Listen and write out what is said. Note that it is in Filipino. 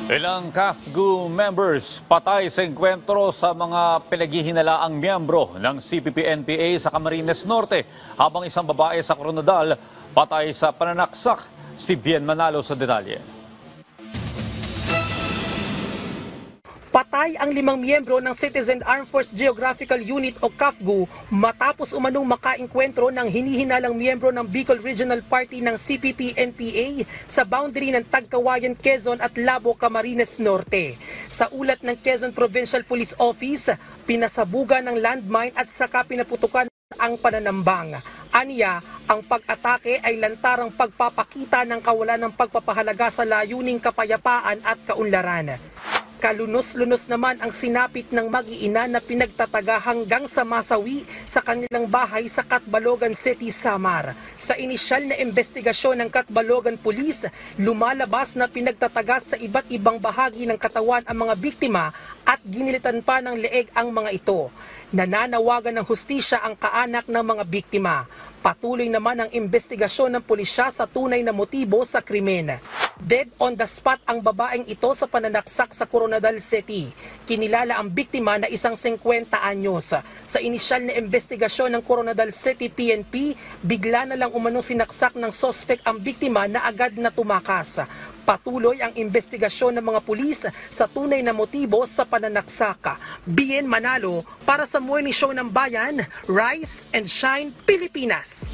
Ilang CAFGU members patay sa engkwentro sa mga pinaghihinalaang miyembro ng CPP-NPA sa Camarines Norte, habang isang babae sa Coronadal patay sa pananaksak. Si Bien Manalo sa detalye. Patay ang 5 miyembro ng Citizen Armed Force Geographical Unit o CAFGU matapos umanong makaengkwentro ng hinihinalang miyembro ng Bicol Regional Party ng CPP-NPA sa boundary ng Tagkawayan, Quezon at Labo, Camarines Norte. Sa ulat ng Quezon Provincial Police Office, pinasabugan ng landmine at saka pinaputukan ang pananambang. Aniya, ang pag-atake ay lantarang pagpapakita ng kawalan ng pagpapahalaga sa layuning kapayapaan at kaunlaran. Kalunos-lunos naman ang sinapit ng mag-iina na pinagtataga hanggang sa masawi sa kanilang bahay sa Catbalogan City, Samar. Sa inisyal na investigasyon ng Catbalogan Police, lumalabas na pinagtataga sa iba't ibang bahagi ng katawan ang mga biktima at ginilitan pa ng leeg ang mga ito. Nananawagan ng hustisya ang kaanak ng mga biktima. Patuloy naman ang investigasyon ng pulisya sa tunay na motibo sa krimen. Dead on the spot ang babaeng ito sa pananaksak sa Coronadal City. Kinilala ang biktima na isang 50 anyos. Sa inisyal na investigasyon ng Coronadal City PNP, bigla na lang umanong sinaksak ng sospek ang biktima na agad na tumakas. Patuloy ang investigasyon ng mga pulis sa tunay na motibo sa pananaksak. Bien Manalo para sa Morning Show ng Bayan, Rise and Shine Pilipinas.